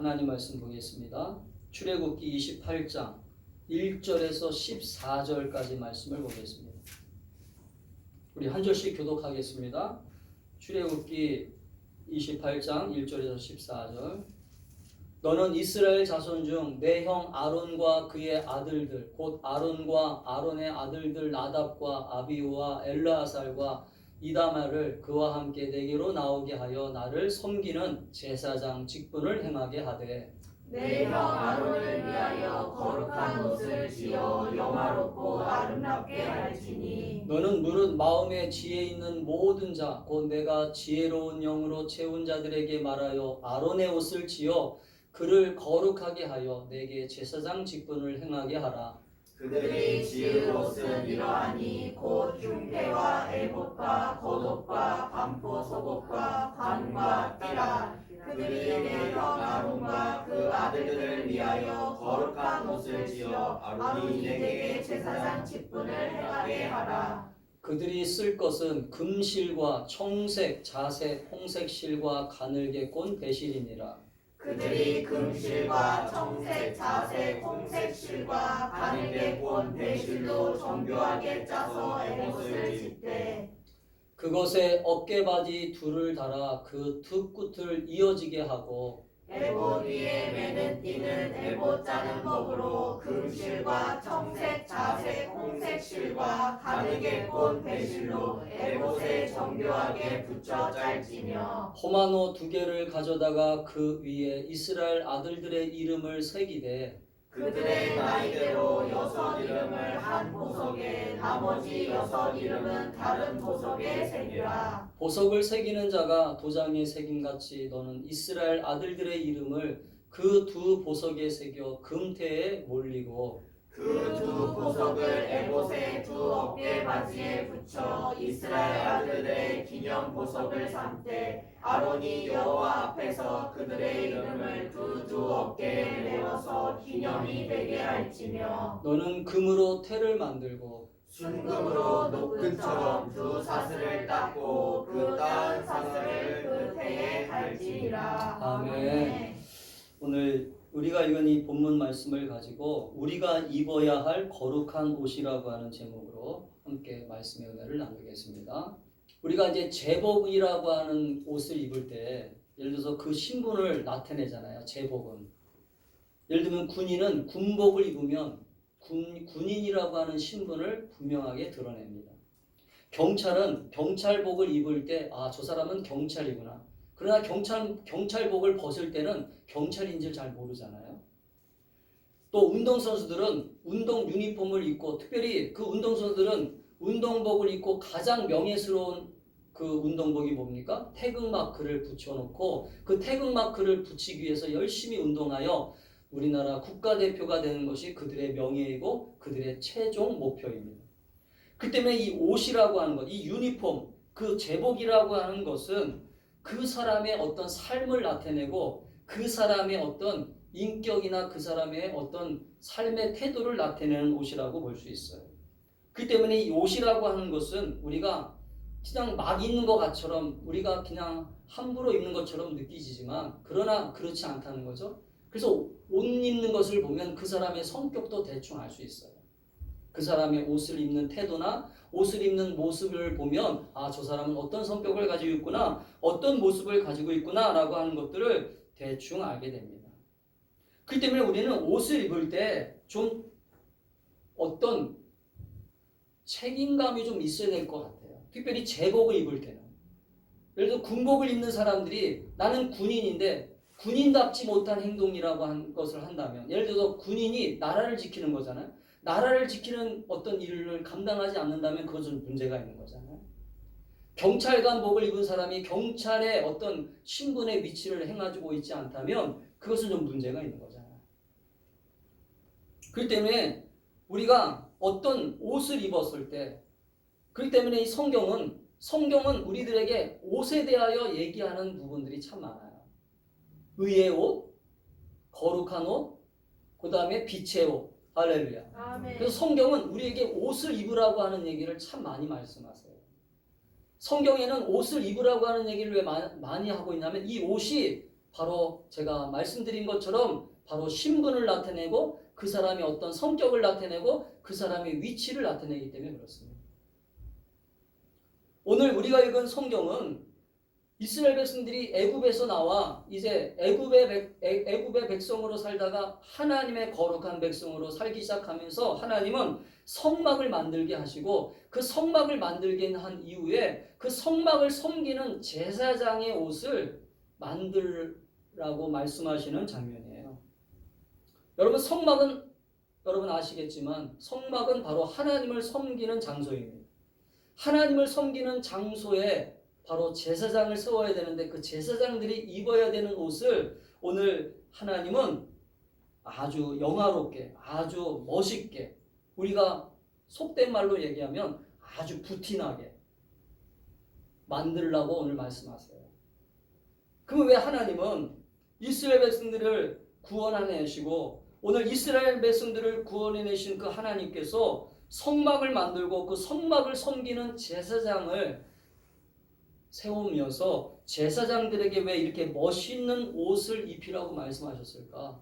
하나님 말씀 보겠습니다. 출애굽기 28장 1절에서 14절까지 말씀을 보겠습니다. 우리 한 절씩 교독하겠습니다. 출애굽기 28장 1절에서 14절. 너는 이스라엘 자손 중 내 형 아론과 그의 아들들 곧 아론과 아론의 아들들 나답과 아비후와 엘르아살과 이다말을 그와 함께 내게로 나오게 하여 나를 섬기는 제사장 직분을 행하게 하되 내 형 아론을 위하여 거룩한 옷을 지어 영화롭고 아름답게 할지니 너는 무릇 마음에 지혜 있는 모든 자 곧 내가 지혜로운 영으로 채운 자들에게 말하여 아론의 옷을 지어 그를 거룩하게 하여 내게 제사장 직분을 행하게 하라. 그들이 지을 옷은 이러하니 곧 흉패와 에봇과 겉옷과 반포 속옷과 관과 띠라. 그들이 내 형 아론과 그 아들들을 위하여 거룩한 옷을 지어 아론이 내게 제사장 직분을 행하게 하라. 그들이 쓸 것은 금실과 청색, 자색, 홍색 실과 가늘게 꼰 배실이니라. 그들이 금실과 청색, 자색, 홍색 실과 가늘게 꼰 배실로 정교하게 짜서 에봇을 짓되 그것에 어깨바지 둘을 달아 그 두 끝을 이어지게 하고 에봇 위에 매는 띠는 에봇 짜는 법으로 금실과 청색, 자색, 홍색 실과 가늘게 꼰 배실로 에봇에 정교하게 붙여 짤지며 포마노 2개를 가져다가 그 위에 이스라엘 아들들의 이름을 새기되 그들의 나이대로 6 이름을 한 보석에 나머지 6 이름은 다른 보석에 새기라. 보석을 새기는 자가 도장에 새김같이 너는 이스라엘 아들들의 이름을 그 두 보석에 새겨 금태에 몰리고 그 두 보석을 에봇의 두 어깨 바지에 붙여 이스라엘 아들들의 기념 보석을 삼되 아론이 여호와 앞에서 그들의 이름을 그 두 어깨에 메워서 기념이 되게 할지며 너는 금으로 태를 만들고 순금으로 노끈처럼 두 사슬을 닦고 그 따은 사슬을 그 태에 갈지니라. 아멘. 오늘 우리가 읽은 이 본문 말씀을 가지고 우리가 입어야 할 거룩한 옷이라고 하는 제목으로 함께 말씀의 은혜를 나누겠습니다. 우리가 이제 제복이라고 하는 옷을 입을 때 예를 들어서 그 신분을 나타내잖아요. 제복은. 예를 들면 군인은 군복을 입으면 군인이라고 하는 신분을 분명하게 드러냅니다. 경찰은 경찰복을 입을 때 아, 저 사람은 경찰이구나. 그러나 경찰복을 벗을 때는 경찰인지를 잘 모르잖아요. 또 운동선수들은 운동 유니폼을 입고 특별히 그 운동선수들은 운동복을 입고 가장 명예스러운 그 운동복이 뭡니까? 태극마크를 붙여놓고 그 태극마크를 붙이기 위해서 열심히 운동하여 우리나라 국가대표가 되는 것이 그들의 명예이고 그들의 최종 목표입니다. 그 때문에 이 옷이라고 하는 것, 이 유니폼, 그 제복이라고 하는 것은 그 사람의 어떤 삶을 나타내고 그 사람의 어떤 인격이나 그 사람의 어떤 삶의 태도를 나타내는 옷이라고 볼 수 있어요. 그 때문에 이 옷이라고 하는 것은 우리가 그냥 막 입는 것처럼 우리가 그냥 함부로 입는 것처럼 느끼지만 그러나 그렇지 않다는 거죠. 그래서 옷 입는 것을 보면 그 사람의 성격도 대충 알 수 있어요. 그 사람의 옷을 입는 태도나 옷을 입는 모습을 보면 아, 저 사람은 어떤 성격을 가지고 있구나, 어떤 모습을 가지고 있구나 라고 하는 것들을 대충 알게 됩니다. 그렇기 때문에 우리는 옷을 입을 때 좀 어떤 책임감이 좀 있어야 될 것 같아요. 특별히 제복을 입을 때는. 예를 들어 군복을 입는 사람들이 나는 군인인데 군인답지 못한 행동이라고 한 것을 한다면 예를 들어서 군인이 나라를 지키는 거잖아요. 나라를 지키는 어떤 일을 감당하지 않는다면 그것은 문제가 있는 거잖아요. 경찰관복을 입은 사람이 경찰의 어떤 신분의 위치를 행하고 있지 않다면 그것은 좀 문제가 있는 거잖아요. 그렇기 때문에 우리가 어떤 옷을 입었을 때 그렇기 때문에 이 성경은 우리들에게 옷에 대하여 얘기하는 부분들이 참 많아요. 의의 옷, 거룩한 옷, 그 다음에 빛의 옷. 할렐루야. 아멘. 그래서 성경은 우리에게 옷을 입으라고 하는 얘기를 참 많이 말씀하세요. 성경에는 옷을 입으라고 하는 얘기를 왜 많이 하고 있냐면 이 옷이 바로 제가 말씀드린 것처럼 바로 신분을 나타내고 그 사람의 어떤 성격을 나타내고 그 사람의 위치를 나타내기 때문에 그렇습니다. 오늘 우리가 읽은 성경은 이스라엘 백성들이 애굽에서 나와 이제 애굽의 백성으로 살다가 하나님의 거룩한 백성으로 살기 시작하면서 하나님은 성막을 만들게 하시고 그 성막을 만들게 한 이후에 그 성막을 섬기는 제사장의 옷을 만들라고 말씀하시는 장면이에요. 여러분 성막은 여러분 아시겠지만 성막은 바로 하나님을 섬기는 장소입니다. 하나님을 섬기는 장소에 바로 제사장을 세워야 되는데 그 제사장들이 입어야 되는 옷을 오늘 하나님은 아주 영화롭게 아주 멋있게 우리가 속된 말로 얘기하면 아주 부티나게 만들라고 오늘 말씀하세요. 그럼 왜 하나님은 이스라엘 백성들을 구원해내시고 오늘 이스라엘 백성들을 구원해내신 그 하나님께서 성막을 만들고 그 성막을 섬기는 제사장을 세우면서 제사장들에게 왜 이렇게 멋있는 옷을 입히라고 말씀하셨을까?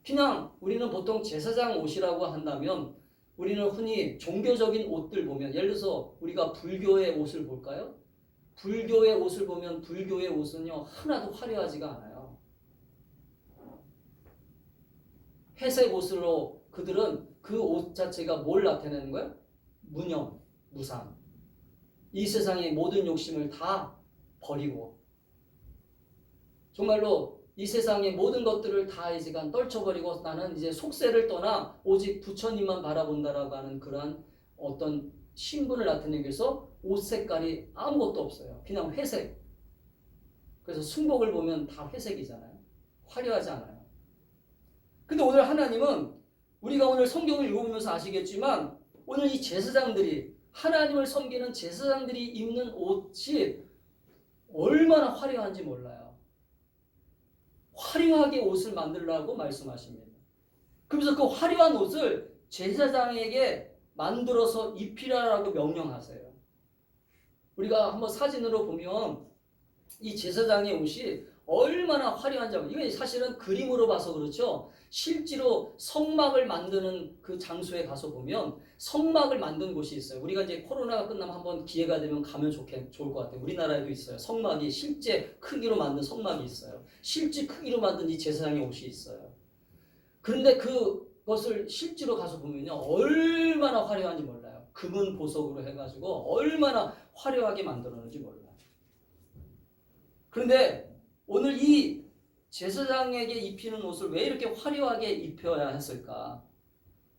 그냥 우리는 보통 제사장 옷이라고 한다면 우리는 흔히 종교적인 옷들 보면 예를 들어서 우리가 불교의 옷을 볼까요? 불교의 옷을 보면 불교의 옷은요 하나도 화려하지가 않아요. 회색 옷으로 그들은 그 옷 자체가 뭘 나타내는 거예요? 무념, 무상. 이 세상의 모든 욕심을 다 버리고 정말로 이 세상의 모든 것들을 다 이제 떨쳐버리고 나는 이제 속세를 떠나 오직 부처님만 바라본다라고 하는 그러한 어떤 신분을 나타내기 위해서 옷 색깔이 아무것도 없어요. 그냥 회색. 그래서 승복을 보면 다 회색이잖아요. 화려하지 않아요. 근데 오늘 하나님은 우리가 오늘 성경을 읽어보면서 아시겠지만 오늘 이 제사장들이 하나님을 섬기는 제사장들이 입는 옷이 얼마나 화려한지 몰라요. 화려하게 옷을 만들라고 말씀하십니다. 그래서 그 화려한 옷을 제사장에게 만들어서 입히라라고 명령하세요. 우리가 한번 사진으로 보면 이 제사장의 옷이 얼마나 화려한지 이건 사실은 그림으로 봐서 그렇죠. 실제로 성막을 만드는 그 장소에 가서 보면 성막을 만든 곳이 있어요. 우리가 이제 코로나가 끝나면 한번 기회가 되면 가면 좋을 것 같아요. 우리나라에도 있어요. 성막이 실제 크기로 만든 성막이 있어요. 실제 크기로 만든 이 제사장의 옷이 있어요. 그런데 그것을 실제로 가서 보면요. 얼마나 화려한지 몰라요. 금은 보석으로 해가지고 얼마나 화려하게 만들었는지 몰라요. 그런데 오늘 이 제사장에게 입히는 옷을 왜 이렇게 화려하게 입혀야 했을까?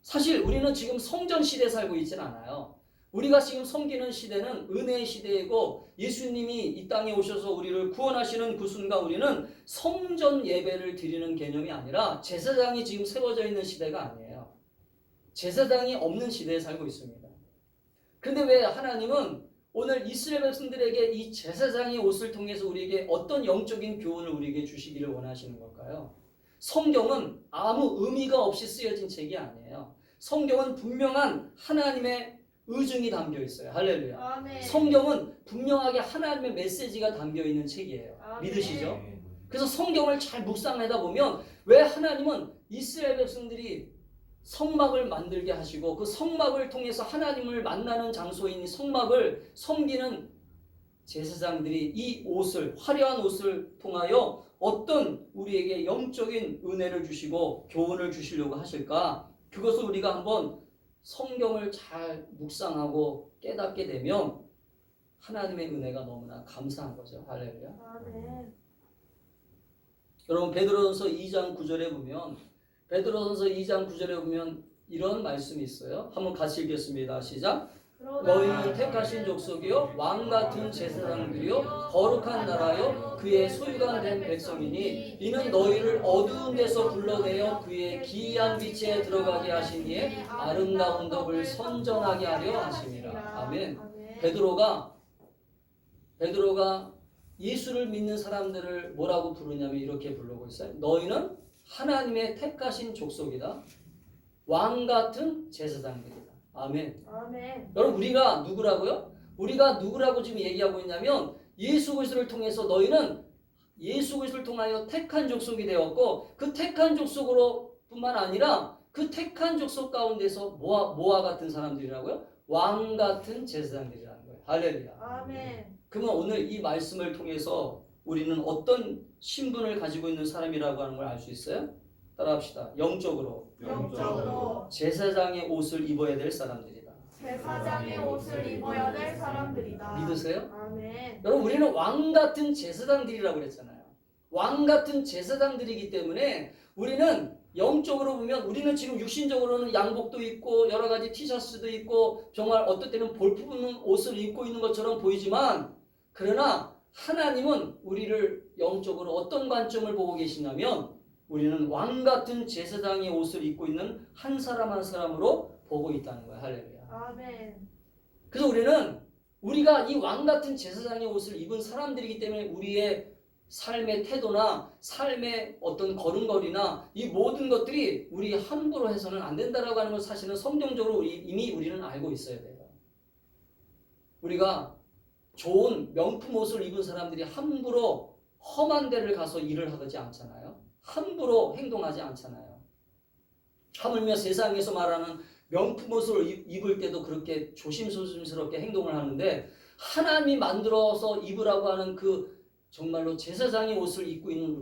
사실 우리는 지금 성전 시대에 살고 있지는 않아요. 우리가 지금 섬기는 시대는 은혜의 시대이고 예수님이 이 땅에 오셔서 우리를 구원하시는 그 순간 우리는 성전 예배를 드리는 개념이 아니라 제사장이 지금 세워져 있는 시대가 아니에요. 제사장이 없는 시대에 살고 있습니다. 그런데 왜 하나님은 오늘 이스라엘 백성들에게 이 제사장의 옷을 통해서 우리에게 어떤 영적인 교훈을 우리에게 주시기를 원하시는 걸까요? 성경은 아무 의미가 없이 쓰여진 책이 아니에요. 성경은 분명한 하나님의 의중이 담겨 있어요. 할렐루야. 아멘. 성경은 분명하게 하나님의 메시지가 담겨 있는 책이에요. 아멘. 믿으시죠? 그래서 성경을 잘 묵상하다 보면 왜 하나님은 이스라엘 백성들이 성막을 만들게 하시고 그 성막을 통해서 하나님을 만나는 장소인 성막을 섬기는 제사장들이 이 옷을 화려한 옷을 통하여 어떤 우리에게 영적인 은혜를 주시고 교훈을 주시려고 하실까? 그것을 우리가 한번 성경을 잘 묵상하고 깨닫게 되면 하나님의 은혜가 너무나 감사한 거죠. 할렐루야. 아멘. 여러분 베드로전서 2장 9절에 보면 베드로전서 2장 9절에 보면 이런 말씀이 있어요. 한번 같이 읽겠습니다. 시작. 너희는 택하신 족속이요 왕같은 제사장들이요 거룩한 나라요 그의 소유가 된 백성이니 이는 너희를 어두운 데서 불러내어 그의 기이한 빛에 들어가게 하신 이의 아름다운 덕을 선전하게 하려 하심이라. 아멘. 베드로가 예수를 믿는 사람들을 뭐라고 부르냐면 이렇게 부르고 있어요. 너희는 하나님의 택하신 족속이다. 왕같은 제사장들이다. 아멘. 아멘. 여러분 우리가 누구라고요? 우리가 누구라고 지금 얘기하고 있냐면 예수 그리스도를 통해서 너희는 예수 그리스도를 통하여 택한 족속이 되었고 그 택한 족속으로 뿐만 아니라 그 택한 족속 가운데서 뭐와 같은 사람들이라고요? 왕 같은 제사장들이라는 거예요. 할렐루야. 아멘. 그러면 오늘 이 말씀을 통해서 우리는 어떤 신분을 가지고 있는 사람이라고 하는 걸 알 수 있어요? 따라합시다. 영적으로 영적으로 제사장의 옷을 입어야 될 사람들이다. 제사장의 옷을 입어야 될 사람들이다. 믿으세요? 아멘. 여러분 우리는 왕 같은 제사장들이라고 그랬잖아요. 왕 같은 제사장들이기 때문에 우리는 영적으로 보면 우리는 지금 육신적으로는 양복도 입고 여러 가지 티셔츠도 입고 정말 어떨 때는 볼품은 옷을 입고 있는 것처럼 보이지만 그러나 하나님은 우리를 영적으로 어떤 관점을 보고 계시냐면 우리는 왕 같은 제사장의 옷을 입고 있는 한 사람 한 사람으로 보고 있다는 거예요. 할렐루야. 아멘. 그래서 우리는 우리가 이 왕 같은 제사장의 옷을 입은 사람들이기 때문에 우리의 삶의 태도나 삶의 어떤 걸음걸이나 이 모든 것들이 우리 함부로 해서는 안 된다라고 하는 걸 사실은 성경적으로 이미 우리는 알고 있어야 돼요. 우리가 좋은 명품 옷을 입은 사람들이 함부로 험한 데를 가서 일을 하지 않잖아요. 함부로 행동하지 않잖아요. 하물며 세상에서 말하는 명품 옷을 입을 때도 그렇게 조심스럽게 행동을 하는데 하나님이 만들어서 입으라고 하는 그 정말로 제사장의 옷을 입고 있는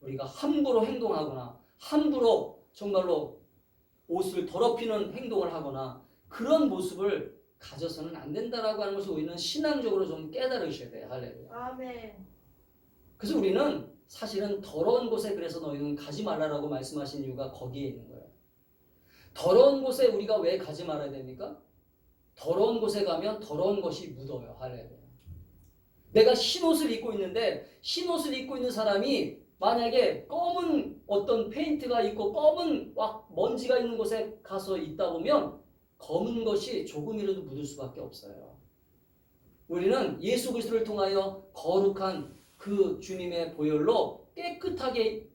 우리가 함부로 행동하거나 함부로 정말로 옷을 더럽히는 행동을 하거나 그런 모습을 가져서는 안 된다라고 하는 것을 우리는 신앙적으로 좀 깨달으셔야 돼요. 할렐루야. 아멘. 그래서 우리는 사실은 더러운 곳에 그래서 너희는 가지 말라라고 말씀하신 이유가 거기에 있는 거예요. 더러운 곳에 우리가 왜 가지 말아야 됩니까? 더러운 곳에 가면 더러운 것이 묻어요. 할렐루야. 내가 흰옷을 입고 있는데 흰옷을 입고 있는 사람이 만약에 검은 어떤 페인트가 있고 검은 먼지가 있는 곳에 가서 있다 보면 검은 것이 조금이라도 묻을 수밖에 없어요. 우리는 예수 그리스도를 통하여 거룩한 그 주님의 보혈로 깨끗하게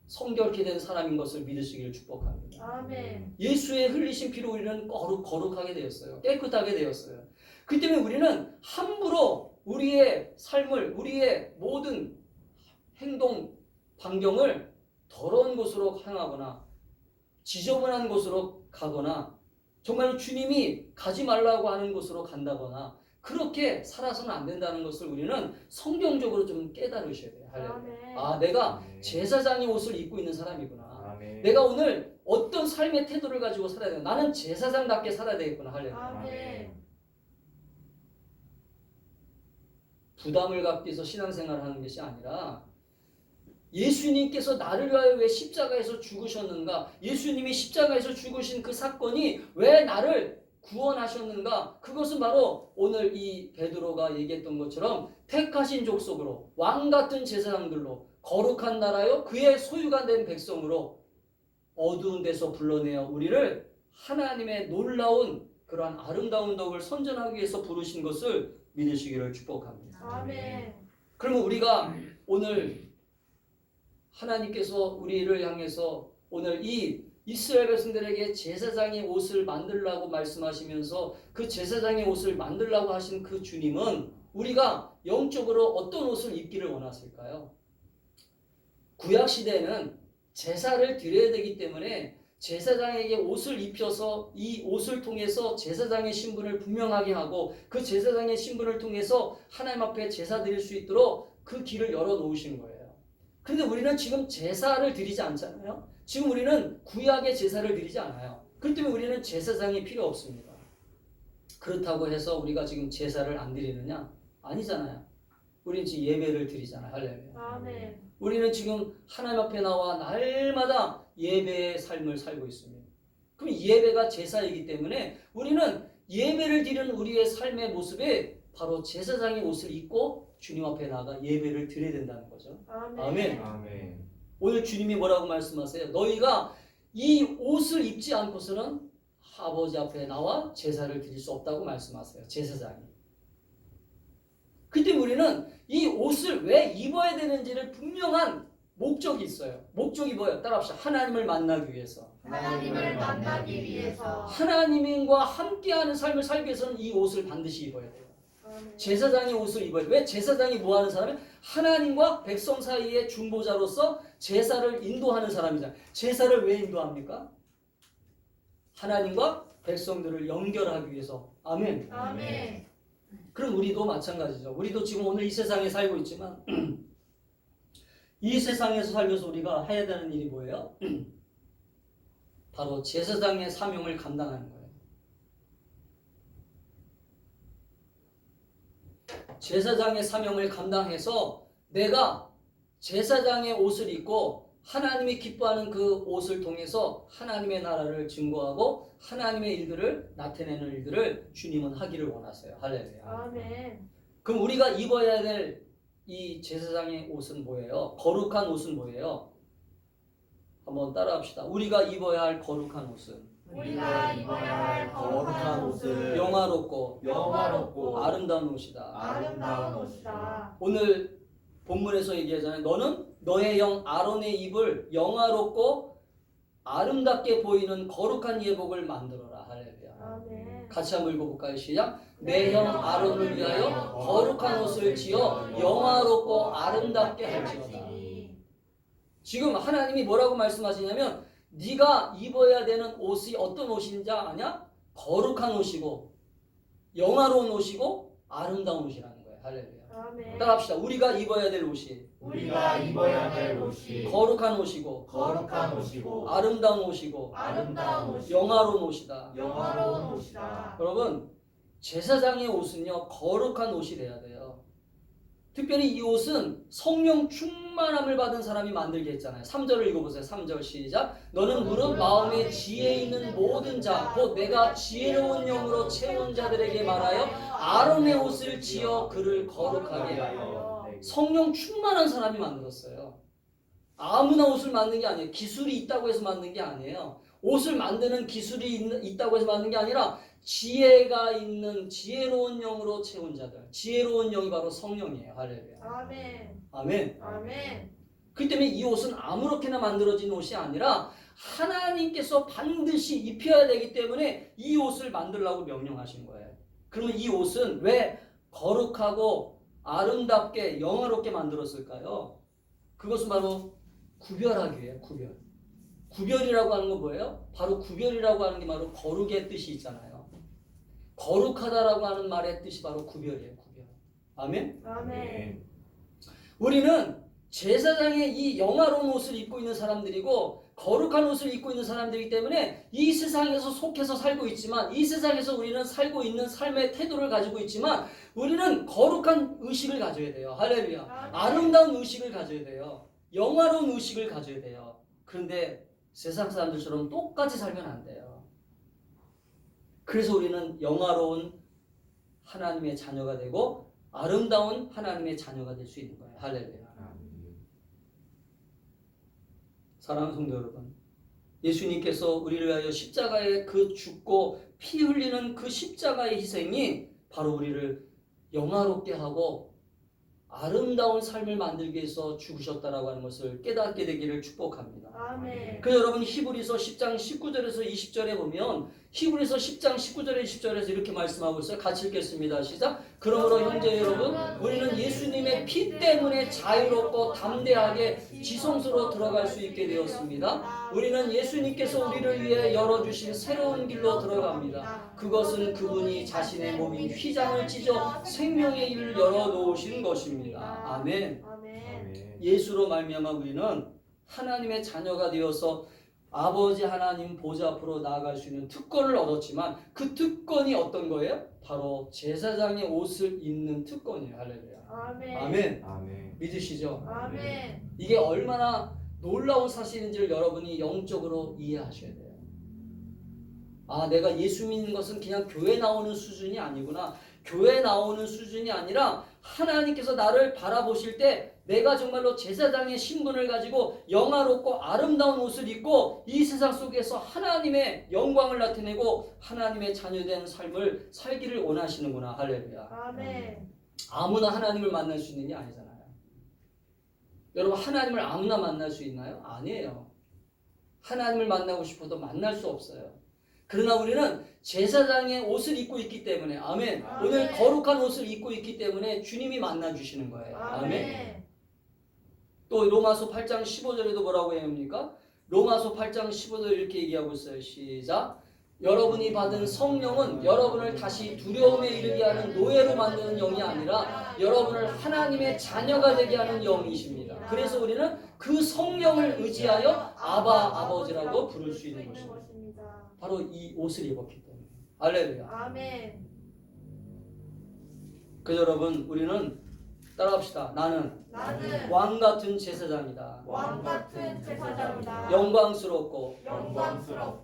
성결케 된 사람인 것을 믿으시기를 축복합니다. 아멘. 예수의 흘리신 피로 우리는 거룩하게 되었어요. 깨끗하게 되었어요. 그 때문에 우리는 함부로 우리의 삶을, 우리의 모든 행동, 반경을 더러운 곳으로 향하거나 지저분한 곳으로 가거나 정말 주님이 가지 말라고 하는 곳으로 간다거나 그렇게 살아서는 안 된다는 것을 우리는 성경적으로 좀 깨달으셔야 돼요. 아멘. 아, 내가 제사장의 옷을 입고 있는 사람이구나. 아멘. 내가 오늘 어떤 삶의 태도를 가지고 살아야 되나? 나는 제사장답게 살아야 되겠구나. 할렐루야. 아멘. 부담을 갖기 위해서 신앙생활을 하는 것이 아니라 예수님께서 나를 위하여 왜 십자가에서 죽으셨는가? 예수님이 십자가에서 죽으신 그 사건이 왜 나를 구원하셨는가? 그것은 바로 오늘 이 베드로가 얘기했던 것처럼 택하신 족속으로 왕 같은 제사장들로 거룩한 나라요 그의 소유가 된 백성으로 어두운 데서 불러내어 우리를 하나님의 놀라운 그러한 아름다운 덕을 선전하기 위해서 부르신 것을 믿으시기를 축복합니다. 아멘. 그러면 우리가 오늘 하나님께서 우리를 향해서 오늘 이 이스라엘 백성들에게 제사장의 옷을 만들라고 말씀하시면서 그 제사장의 옷을 만들라고 하신 그 주님은 우리가 영적으로 어떤 옷을 입기를 원하실까요? 구약 시대에는 제사를 드려야 되기 때문에 제사장에게 옷을 입혀서 이 옷을 통해서 제사장의 신분을 분명하게 하고 그 제사장의 신분을 통해서 하나님 앞에 제사 드릴 수 있도록 그 길을 열어 놓으신 거예요. 그런데 우리는 지금 제사를 드리지 않잖아요. 지금 우리는 구약의 제사를 드리지 않아요. 그렇기 때문에 우리는 제사장이 필요 없습니다. 그렇다고 해서 우리가 지금 제사를 안 드리느냐? 아니잖아요. 우리는 지금 예배를 드리잖아요. 할렐루야. 아멘. 우리는 지금 하나님 앞에 나와 날마다 예배의 삶을 살고 있습니다. 그럼 예배가 제사이기 때문에 우리는 예배를 드리는 우리의 삶의 모습에 바로 제사장의 옷을 입고 주님 앞에 나가 예배를 드려야 된다는 거죠. 아멘. 아멘. 오늘 주님이 뭐라고 말씀하세요? 너희가 이 옷을 입지 않고서는 아버지 앞에 나와 제사를 드릴 수 없다고 말씀하세요. 제사장이. 그때 우리는 이 옷을 왜 입어야 되는지를 분명한 목적이 있어요. 목적이 뭐예요? 따라합시다. 하나님을 만나기 위해서. 하나님을 만나기 위해서. 하나님과 함께하는 삶을 살기 위해서는 이 옷을 반드시 입어야 돼요. 제사장의 옷을 입어야 돼. 왜 제사장이 뭐 하는 사람이야? 하나님과 백성 사이의 중보자로서 제사를 인도하는 사람이잖아요. 제사를 왜 인도합니까? 하나님과 백성들을 연결하기 위해서. 아멘. 아멘. 그럼 우리도 마찬가지죠. 우리도 지금 오늘 이 세상에 살고 있지만 이 세상에서 살면서 우리가 해야 되는 일이 뭐예요? 바로 제사장의 사명을 감당하는 거예요. 제사장의 사명을 감당해서 내가 제사장의 옷을 입고 하나님이 기뻐하는 그 옷을 통해서 하나님의 나라를 증거하고 하나님의 일들을 나타내는 일들을 주님은 하기를 원하세요. 할렐루야. 아멘. 그럼 우리가 입어야 될 이 제사장의 옷은 뭐예요? 거룩한 옷은 뭐예요? 한번 따라합시다. 우리가 입어야 할 거룩한 옷은 우리가 입어야 할 거룩한 옷은 영화롭고 아름다운 옷이다. 아름다운 옷이다. 오늘 본문에서 얘기하잖아요. 너는 너의 영 아론의 입을 영화롭고 아름답게 보이는 거룩한 예복을 만들어라. 할렐루야. 아멘. 같이 한번 읽어볼까요? 시작. 내 형 아론을 위하여 거룩한 옷을 지어 영화롭고 아름답게 할지어다. 지금 하나님이 뭐라고 말씀하시냐면 네가 입어야 되는 옷이 어떤 옷인지 아냐? 거룩한 옷이고 영화로운 옷이고 아름다운 옷이라는 거예요. 할렐루야. 아멘. 따라합시다. 우리가 입어야 될 옷이 우리가 입어야 될 옷이 거룩한 옷이고 거룩한 옷이고 아름다운 옷이고 아름다운 옷이고 영화로운 옷이다. 영화로운 옷이다. 여러분 제사장의 옷은요 거룩한 옷이 돼야 돼요. 특별히 이 옷은 성령 충만함을 받은 사람이 만들게 했잖아요. 3절을 읽어보세요. 3절 시작. 너는 무릇 마음에 지혜 있는 모든 자 곧 내가 지혜로운 영으로 채운 자들에게 말하여 아론의 옷을 지어 그를 거룩하게 하여. 성령 충만한 사람이 만들었어요. 아무나 옷을 만든 게 아니에요. 기술이 있다고 해서 만든 게 아니에요. 옷을 만드는 기술이 있다고 해서 만든 게 아니라 지혜가 있는 지혜로운 영으로 채운 자들. 지혜로운 영이 바로 성령이에요. 할렐루야. 아멘. 아멘. 아멘. 그렇기 때문에 이 옷은 아무렇게나 만들어진 옷이 아니라 하나님께서 반드시 입혀야 되기 때문에 이 옷을 만들라고 명령하신 거예요. 그러면 이 옷은 왜 거룩하고 아름답게 영화롭게 만들었을까요? 그것은 바로 구별하기 위해요. 구별. 구별이라고 하는 건 뭐예요? 바로 구별이라고 하는 게 바로 거룩의 뜻이 있잖아요. 거룩하다라고 하는 말의 뜻이 바로 구별이에요. 구별. 아멘? 아멘. 우리는 제사장의 이 영화로운 옷을 입고 있는 사람들이고 거룩한 옷을 입고 있는 사람들이기 때문에 이 세상에서 속해서 살고 있지만 이 세상에서 우리는 살고 있는 삶의 태도를 가지고 있지만 우리는 거룩한 의식을 가져야 돼요. 할렐루야. 아름다운 의식을 가져야 돼요. 영화로운 의식을 가져야 돼요. 그런데 세상 사람들처럼 똑같이 살면 안 돼요. 그래서 우리는 영화로운 하나님의 자녀가 되고 아름다운 하나님의 자녀가 될 수 있는 거예요. 할렐루야. 사랑하는 성도 여러분, 예수님께서 우리를 위하여 십자가에 그 죽고 피 흘리는 그 십자가의 희생이 바로 우리를 영화롭게 하고 아름다운 삶을 만들기 위해서 죽으셨다라고 하는 것을 깨닫게 되기를 축복합니다. 아멘. 그래서 여러분 히브리서 10장 19절에서 20절에 보면 히브리서 10장 19절에 20절에서 이렇게 말씀하고 있어요. 같이 읽겠습니다. 시작. 그러므로 형제 여러분 우리는 예수님의 피 때문에 자유롭고 담대하게 지성소로 들어갈 수 있게 되었습니다. 우리는 예수님께서 우리를 위해 열어주신 새로운 길로 들어갑니다. 그것은 그분이 자신의 몸인 휘장을 찢어 생명의 길을 열어놓으신 것입니다. 아멘. 아멘. 예수로 말미암아 우리는 하나님의 자녀가 되어서 아버지 하나님 보좌 앞으로 나아갈 수 있는 특권을 얻었지만 그 특권이 어떤 거예요? 바로 제사장의 옷을 입는 특권이에요. 할렐루야. 아멘. 아멘. 아멘. 믿으시죠? 아멘. 이게 얼마나 놀라운 사실인지를 여러분이 영적으로 이해하셔야 돼요. 아, 내가 예수 믿는 것은 그냥 교회 나오는 수준이 아니구나. 교회 나오는 수준이 아니라 하나님께서 나를 바라보실 때 내가 정말로 제사장의 신분을 가지고 영화롭고 아름다운 옷을 입고 이 세상 속에서 하나님의 영광을 나타내고 하나님의 자녀된 삶을 살기를 원하시는구나. 할렐루야. 아멘. 아무나 하나님을 만날 수 있는 게 아니잖아요. 여러분 하나님을 아무나 만날 수 있나요? 아니에요. 하나님을 만나고 싶어도 만날 수 없어요. 그러나 우리는 제사장의 옷을 입고 있기 때문에 아멘. 아멘. 오늘 거룩한 옷을 입고 있기 때문에 주님이 만나 주시는 거예요. 아멘. 또 로마서 8장 15절에도 뭐라고 해야 합니까? 로마서 8장 15절 이렇게 얘기하고 있어요. 시작. 여러분이 받은 성령은 여러분을 다시 두려움에 이르게 하는 노예로 만드는 영이 아니라 여러분을 하나님의 자녀가 되게 하는 영이십니다. 그래서 우리는 그 성령을 의지하여 아바 아버지라고 부를 수 있는 것입니다. 바로 이 옷을 입었기 때문에. 할렐루야. 아멘. 그래서 여러분 우리는 따라합시다. 나는 왕 같은 제사장이다. 왕 같은 제사장이다. 영광스럽고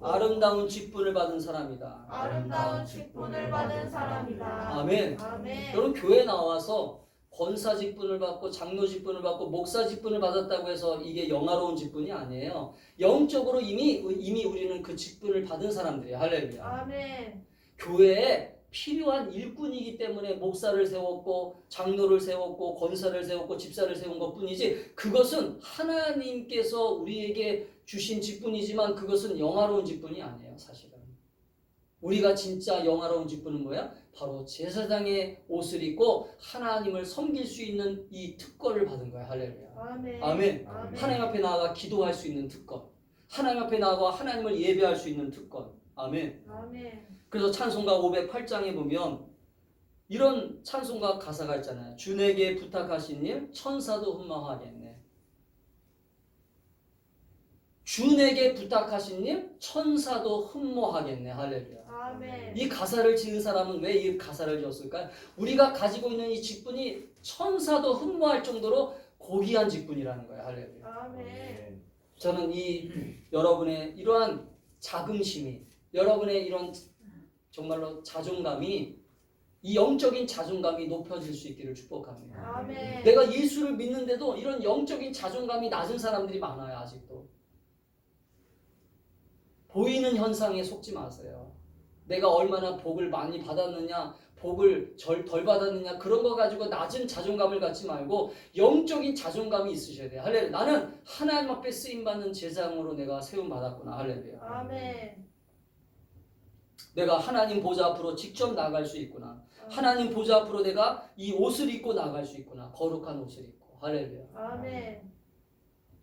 아름다운 직분을 받은 사람이다. 직분을 받은 사람이다. 아멘. 아멘. 여러분 교회 나와서 권사 직분을 받고 장로 직분을 받고 목사 직분을 받았다고 해서 이게 영화로운 직분이 아니에요. 영적으로 이미 우리는 그 직분을 받은 사람들이에요. 할렐루야. 아멘. 교회에 필요한 일꾼이기 때문에 목사를 세웠고 장로를 세웠고 권사를 세웠고 집사를 세운 것뿐이지 그것은 하나님께서 우리에게 주신 직분이지만 그것은 영화로운 직분이 아니에요. 사실은 우리가 진짜 영화로운 직분은 뭐야? 바로 제사장의 옷을 입고 하나님을 섬길 수 있는 이 특권을 받은 거야. 할렐루야. 아멘. 아멘. 하나님 앞에 나아가 기도할 수 있는 특권, 하나님 앞에 나아가 하나님을 예배할 수 있는 특권. 아멘. 아멘. 그래서 찬송가 508장에 보면 이런 찬송가 가사가 있잖아요. 주에게 부탁하신 일 천사도 흠모하겠네. 주에게 부탁하신 일 천사도 흠모하겠네. 할렐루야. 아멘. 이 가사를 지은 사람은 왜 이 가사를 지었을까요? 우리가 가지고 있는 이 직분이 천사도 흠모할 정도로 고귀한 직분이라는 거예요. 할렐루야. 아멘. 저는 이 여러분의 이러한 자긍심이, 여러분의 이런 정말로 자존감이, 이 영적인 자존감이 높여질 수 있기를 축복합니다. 아멘. 내가 예수를 믿는데도 이런 영적인 자존감이 낮은 사람들이 많아요. 아직도. 보이는 현상에 속지 마세요. 내가 얼마나 복을 많이 받았느냐, 복을 덜 받았느냐, 그런 거 가지고 낮은 자존감을 갖지 말고 영적인 자존감이 있으셔야 돼요. 할렐루야. 나는 하나님 앞에 쓰임받는 제사장으로 내가 세움받았구나. 할렐루야. 아멘. 내가 하나님 보좌 앞으로 직접 나갈 수 있구나. 하나님 보좌 앞으로 내가 이 옷을 입고 나갈 수 있구나. 거룩한 옷을 입고. 할렐루야. 아멘.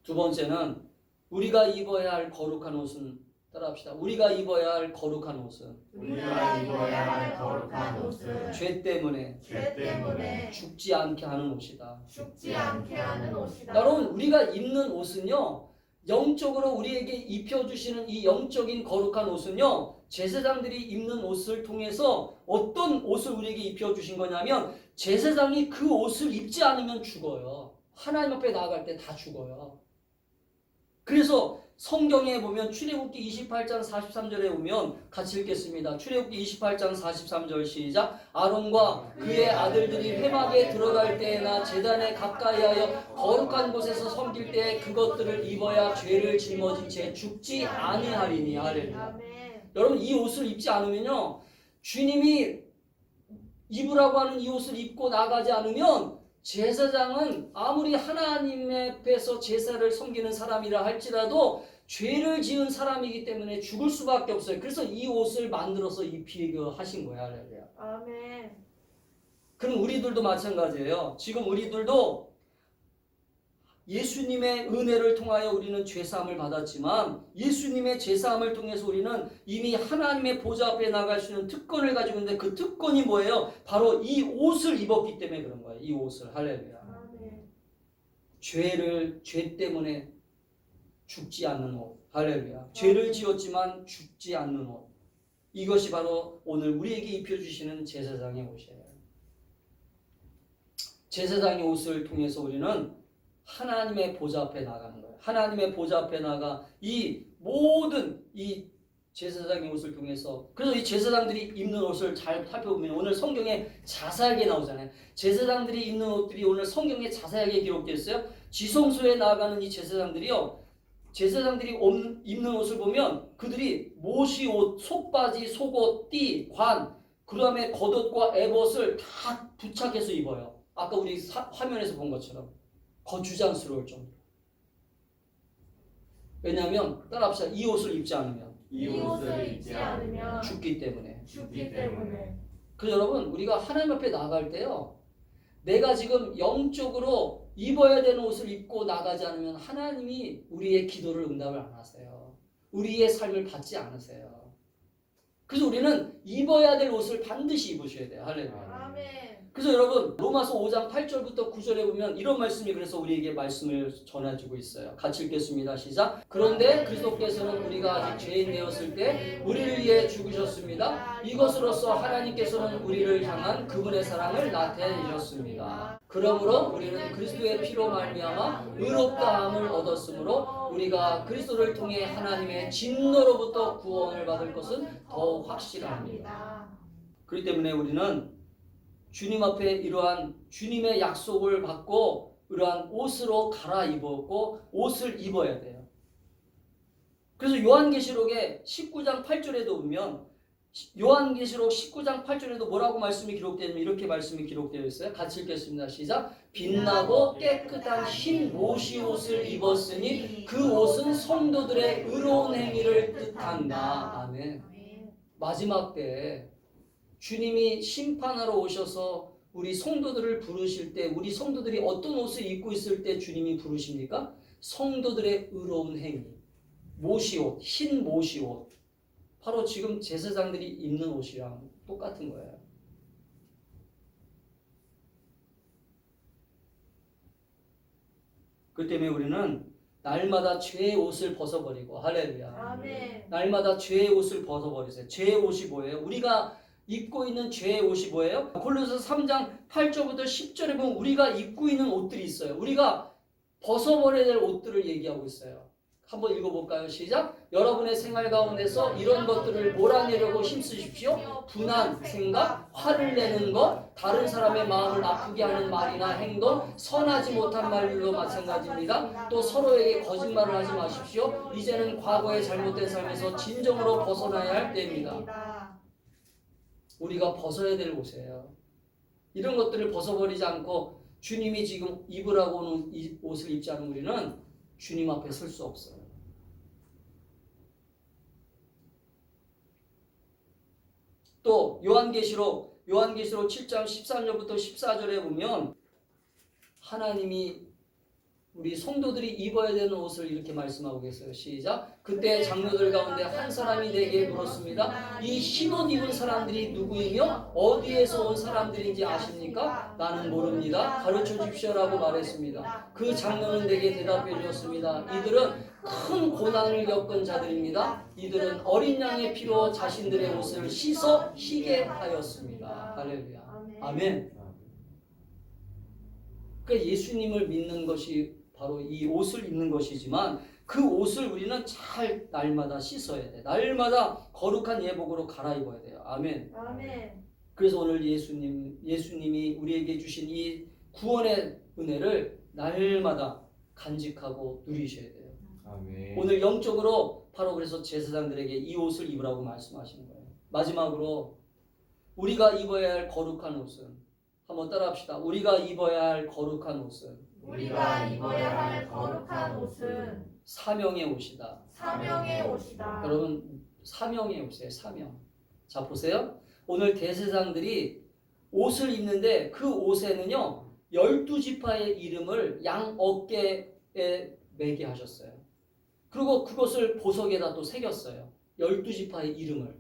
두 번째는 우리가 입어야 할 거룩한 옷은, 따라합시다. 우리가 입어야 할 거룩한 옷은 우리가 입어야 할 거룩한 옷은 죄 때문에 죽지 않게 하는 옷이다. 죽지 않게 하는 옷이다. 여러분 우리가 입는 옷은요, 영적으로 우리에게 입혀주시는 이 영적인 거룩한 옷은요, 제사장들이 입는 옷을 통해서 어떤 옷을 우리에게 입혀주신 거냐면 제사장이 그 옷을 입지 않으면 죽어요. 하나님 앞에 나아갈 때 다 죽어요. 그래서 성경에 보면 출애굽기 28장 43절에 보면 같이 읽겠습니다. 출애굽기 28장 43절 시작. 아론과 그의 아들들이 회막에 들어갈 때나 제단에 가까이하여 거룩한 곳에서 섬길 때 그것들을 입어야 죄를 짊어진 채 죽지 아니하리니. 할렐루야. 아멘. 여러분 이 옷을 입지 않으면요, 주님이 입으라고 하는 이 옷을 입고 나가지 않으면 제사장은 아무리 하나님 앞에서 제사를 섬기는 사람이라 할지라도 죄를 지은 사람이기 때문에 죽을 수밖에 없어요. 그래서 이 옷을 만들어서 입히게 하신 거야. 할렐루야. 아멘. 그럼 우리들도 마찬가지예요. 지금 우리들도 예수님의 은혜를 통하여 우리는 죄사함을 받았지만 예수님의 죄사함을 통해서 우리는 이미 하나님의 보좌 앞에 나갈 수 있는 특권을 가지고 있는데 그 특권이 뭐예요? 바로 이 옷을 입었기 때문에 그런 거예요. 이 옷을. 할렐루야. 아멘. 죄 때문에 죽지 않는 옷. 할렐루야. 죄를 지었지만 죽지 않는 옷. 이것이 바로 오늘 우리에게 입혀주시는 제사장의 옷이에요. 제사장의 옷을 통해서 우리는 하나님의 보좌 앞에 나가는 거예요. 하나님의 보좌 앞에 나가 이 모든 이 제사장의 옷을 통해서, 그래서 이 제사장들이 입는 옷을 잘 살펴보면 오늘 성경에 자세하게 나오잖아요. 제사장들이 입는 옷들이 오늘 성경에 자세하게 기록되어 있어요. 지성소에 나아가는 이 제사장들이요, 제사장들이 입는 옷을 보면 그들이 모시 옷, 속바지, 속옷, 띠, 관, 그 다음에 겉옷과 에봇을 다 부착해서 입어요. 아까 우리 화면에서 본 것처럼 거추장스러울 정도로. 왜냐하면 따라합시다. 이 옷을 입지 않으면 이 옷을 입지 않으면 죽기 때문에. 죽기 때문에. 그래서 여러분 우리가 하나님 앞에 나갈 때요. 내가 지금 영적으로 입어야 되는 옷을 입고 나가지 않으면 하나님이 우리의 기도를 응답을 안 하세요. 우리의 삶을 받지 않으세요. 그래서 우리는 입어야 될 옷을 반드시 입으셔야 돼요. 할렐루야. 아멘. 그래서 여러분 로마서 5장 8절부터 9절에 보면 이런 말씀이 그래서 우리에게 말씀을 전해주고 있어요. 같이 읽겠습니다. 시작. 그런데 그리스도께서는 우리가 아직 죄인 되었을 때 우리를 위해 죽으셨습니다. 이것으로써 하나님께서는 우리를 향한 그분의 사랑을 나타내셨습니다. 그러므로 우리는 그리스도의 피로 말미암아 의롭다함을 얻었으므로 우리가 그리스도를 통해 하나님의 진노로부터 구원을 받을 것은 더욱 확실합니다. 그렇기 때문에 우리는 주님 앞에 이러한 주님의 약속을 받고 이러한 옷으로 갈아입었고 옷을 입어야 돼요. 그래서 요한계시록의 19장 8절에도 보면 요한계시록 19장 8절에도 뭐라고 말씀이 기록되냐면 이렇게 말씀이 기록되어 있어요. 같이 읽겠습니다. 시작. 빛나고 깨끗한 흰 모시 옷을 입었으니 그 옷은 성도들의 의로운 행위를 뜻한다. 아멘. 마지막 때에 주님이 심판하러 오셔서 우리 성도들을 부르실 때 우리 성도들이 어떤 옷을 입고 있을 때 주님이 부르십니까? 성도들의 의로운 행위. 모시옷, 흰 모시옷. 바로 지금 제사장들이 입는 옷이랑 똑같은 거예요. 그 때문에 우리는 날마다 죄의 옷을 벗어버리고 할렐루야. 아멘. 날마다 죄의 옷을 벗어버리세요. 죄의 옷이 뭐예요? 우리가 입고 있는 죄의 옷이 뭐예요? 골로새서 3장 8절부터 10절에 보면 우리가 입고 있는 옷들이 있어요. 우리가 벗어버려야 될 옷들을 얘기하고 있어요. 한번 읽어볼까요? 시작. 여러분의 생활 가운데서 이런 것들을 몰아내려고 힘쓰십시오. 분한 생각, 화를 내는 것, 다른 사람의 마음을 아프게 하는 말이나 행동, 선하지 못한 말들도 마찬가지입니다. 또 서로에게 거짓말을 하지 마십시오. 이제는 과거의 잘못된 삶에서 진정으로 벗어나야 할 때입니다. 우리가 벗어야 될 옷이에요. 이런 것들을 벗어버리지 않고 주님이 지금 입으라고 하는 이 옷을 입지 않은 우리는 주님 앞에 설 수 없어요. 또 요한계시록 7장 13절부터 14절에 보면 하나님이 우리 성도들이 입어야 되는 옷을 이렇게 말씀하고 계세요. 시작. 그때 장로들 가운데 한 사람이 내게 물었습니다. 이 흰옷 입은 사람들이 누구이며 어디에서 온 사람들인지 아십니까? 나는 모릅니다. 가르쳐 주십시오라고 말했습니다. 그 장로는 내게 대답해 주었습니다. 이들은 큰 고난을 겪은 자들입니다. 이들은 어린 양의 피로 자신들의 옷을 씻어 희게 하였습니다. 할렐루야. 아멘. 그러니까 예수님을 믿는 것이 바로 이 옷을 입는 것이지만 그 옷을 우리는 잘 날마다 씻어야 돼. 날마다 거룩한 예복으로 갈아입어야 돼요. 아멘. 아멘. 그래서 오늘 예수님이 우리에게 주신 이 구원의 은혜를 날마다 간직하고 누리셔야 돼요. 아멘. 오늘 영적으로 바로 그래서 제사장들에게 이 옷을 입으라고 말씀하시는 거예요. 마지막으로 우리가 입어야 할 거룩한 옷은 한번 따라합시다. 우리가 입어야 할 거룩한 옷은 우리가 입어야 할 거룩한 옷은 사명의 옷이다. 사명의 옷이다. 여러분 사명의 옷이에요. 사명. 자 보세요. 오늘 대제사장들이 옷을 입는데 그 옷에는요 12지파의 이름을 양 어깨에 매게 하셨어요. 그리고 그것을 보석에다 또 새겼어요. 12지파의 이름을.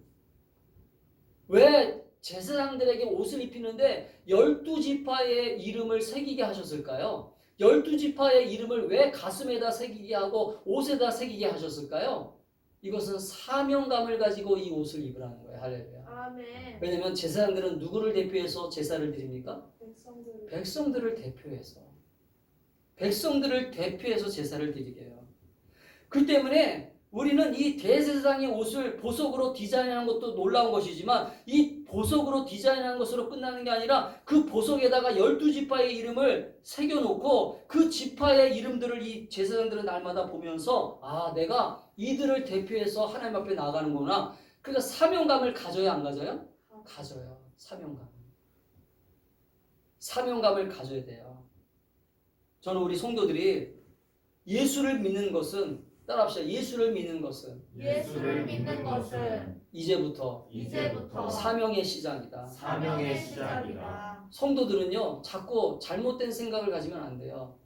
왜 제사장들에게 옷을 입히는데 12지파의 이름을 새기게 하셨을까요? 12지파의 이름을 왜 가슴에다 새기게 하고 옷에다 새기게 하셨을까요? 이것은 사명감을 가지고 이 옷을 입으라는 거예요. 할렐루야. 아멘. 왜냐하면 제사장들은 누구를 대표해서 제사를 드립니까? 백성들. 백성들을 대표해서 제사를 드리게 해요. 그 때문에 우리는 이 대제사장의 옷을 보석으로 디자인하는 것도 놀라운 것이지만 이 보석으로 디자인하는 것으로 끝나는 게 아니라 그 보석에다가 12지파의 이름을 새겨놓고 그 지파의 이름들을 이 제사장들은 날마다 보면서 아 내가 이들을 대표해서 하나님 앞에 나가는구나. 그러니까 사명감을 가져야 안 가져요? 가져요. 사명감을 가져야 돼요. 저는 우리 성도들이 예수를 믿는 것은 따라합시다. 예수를 믿는 것은 예수를 믿는 것은 이제부터 이제부터 사명의 시작이다. 사명의 시작이다. 성도들은요, 자꾸 잘못된 생각을 가지면 안 돼요.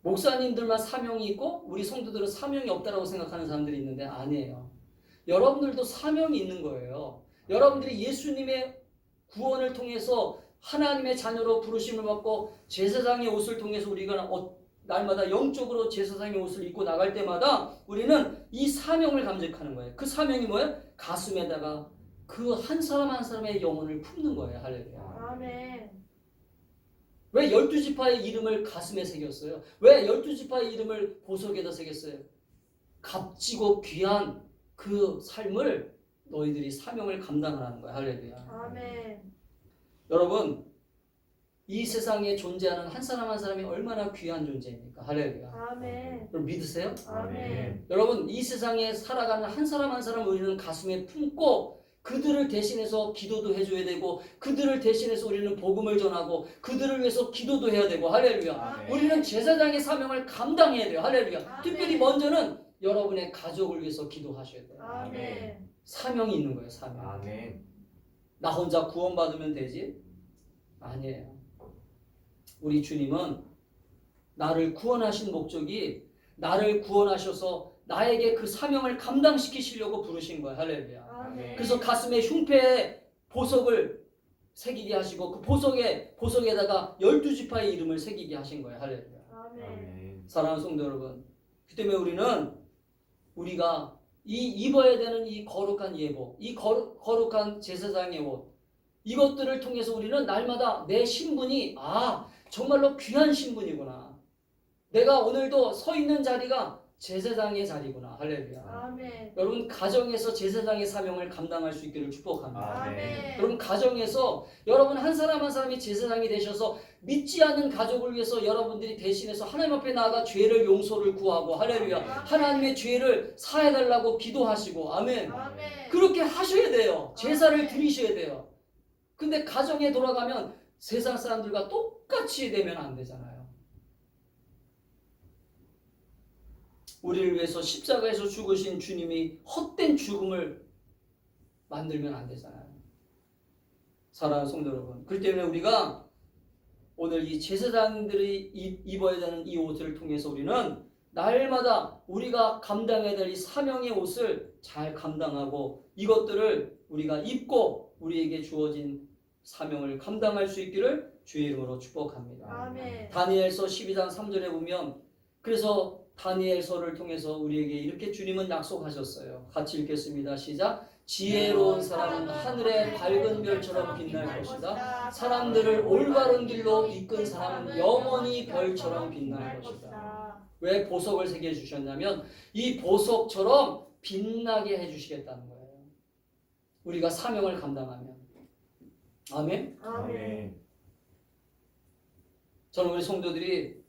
목사님들만 사명이 있고 우리 성도들은 사명이 없다라고 생각하는 사람들이 있는데 아니에요. 여러분들도 사명이 있는 거예요. 여러분들이 예수님의 구원을 통해서 하나님의 자녀로 부르심을 받고 제사장의 옷을 통해서 우리가 날마다 영적으로 제사장의 옷을 입고 나갈 때마다 우리는 이 사명을 감격하는 거예요. 그 사명이 뭐예요? 가슴에다가 그 한 사람 한 사람의 영혼을 품는 거예요. 할렐루야. 아멘. 왜 12지파의 이름을 가슴에 새겼어요? 왜 12지파의 이름을 보석에다 새겼어요? 값지고 귀한 그 삶을 너희들이 사명을 감당하는 거야. 할렐루야. 아멘. 여러분, 이 세상에 존재하는 한 사람 한 사람이 얼마나 귀한 존재입니까? 할렐루야. 아멘. 여러분 믿으세요? 아멘. 여러분, 이 세상에 살아가는 한 사람 한 사람 우리는 가슴에 품고 그들을 대신해서 기도도 해줘야 되고 그들을 대신해서 우리는 복음을 전하고 그들을 위해서 기도도 해야 되고 할렐루야. 아멘. 우리는 제사장의 사명을 감당해야 돼요. 할렐루야. 아멘. 특별히 먼저는 여러분의 가족을 위해서 기도하셔야 돼요. 아멘. 사명이 있는 거예요. 사명. 아멘. 나 혼자 구원받으면 되지? 아니에요. 우리 주님은 나를 구원하신 목적이 나를 구원하셔서 나에게 그 사명을 감당시키시려고 부르신 거예요. 할렐루야. 아멘. 그래서 가슴에 흉패에 보석을 새기게 하시고 그 보석에다가 12지파의 이름을 새기게 하신 거예요. 할렐루야. 아멘. 아멘. 사랑하는 성도 여러분, 그 때문에 우리가 이 입어야 되는 이 거룩한 예복, 이 거룩한 제사장의 옷, 이것들을 통해서 우리는 날마다 내 신분이 정말로 귀한 신분이구나. 내가 오늘도 서 있는 자리가 제사장의 자리구나. 할렐루야. 아멘. 여러분 가정에서 제사장의 사명을 감당할 수 있기를 축복합니다. 아멘. 여러분 가정에서 여러분 한 사람 한 사람이 제사장이 되셔서 믿지 않는 가족을 위해서 여러분들이 대신해서 하나님 앞에 나아가 죄를 용서를 구하고 할렐루야. 아멘. 하나님의 죄를 사해달라고 기도하시고 아멘. 아멘. 그렇게 하셔야 돼요. 제사를 아멘. 드리셔야 돼요. 근데 가정에 돌아가면 세상 사람들과 똑같이 되면 안 되잖아요. 우리를 위해서 십자가에서 죽으신 주님이 헛된 죽음을 만들면 안 되잖아요. 사랑하는 성도 여러분, 그렇기 때문에 우리가 오늘 이 제사장들이 입어야 되는 이 옷을 통해서 우리는 날마다 우리가 감당해야 될 이 사명의 옷을 잘 감당하고 이것들을 우리가 입고 우리에게 주어진 사명을 감당할 수 있기를 주의 이름으로 축복합니다. 아멘. 다니엘서 12장 3절에 보면 그래서 다니엘서를 통해서 우리에게 이렇게 주님은 약속하셨어요. 같이 읽겠습니다. 시작. 지혜로운 사람은 하늘의 밝은 별처럼 빛날 것이다. 사람들을 올바른 길로 이끈 사람은 영원히 별처럼 빛날 것이다. 왜 보석을 새겨 주셨냐면 이 보석처럼 빛나게 해주시겠다는 거예요. 우리가 사명을 감당하면. 아멘. 아멘. 저는 우리 성도들이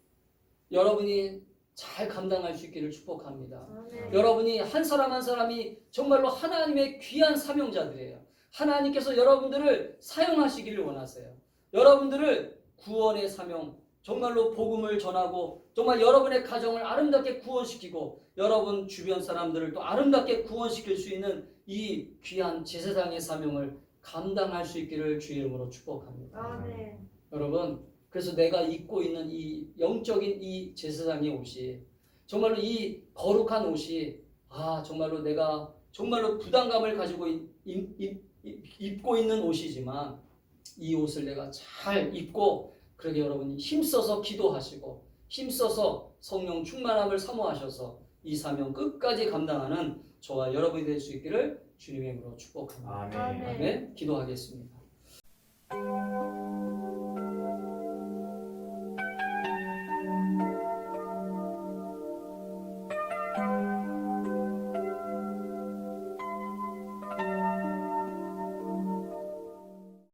여러분이 잘 감당할 수 있기를 축복합니다. 아멘. 여러분이 한 사람 한 사람이 정말로 하나님의 귀한 사명자들이에요. 하나님께서 여러분들을 사용하시기를 원하세요. 여러분들을 구원의 사명, 정말로 복음을 전하고 정말 여러분의 가정을 아름답게 구원시키고 여러분 주변 사람들을 또 아름답게 구원시킬 수 있는 이 귀한 제사장의 사명을 감당할 수 있기를 주의 이름으로 축복합니다. 아멘. 여러분, 그래서 내가 입고 있는 이 영적인 이 제사장의 옷이 정말로 이 거룩한 옷이 정말로 내가 정말로 부담감을 가지고 입고 있는 옷이지만 이 옷을 내가 잘 입고 그러게 여러분이 힘써서 기도하시고 힘써서 성령 충만함을 사모하셔서 이 사명 끝까지 감당하는 저와 여러분이 될 수 있기를 주님의 이름으로 축복합니다. 아멘. 아멘. 기도하겠습니다.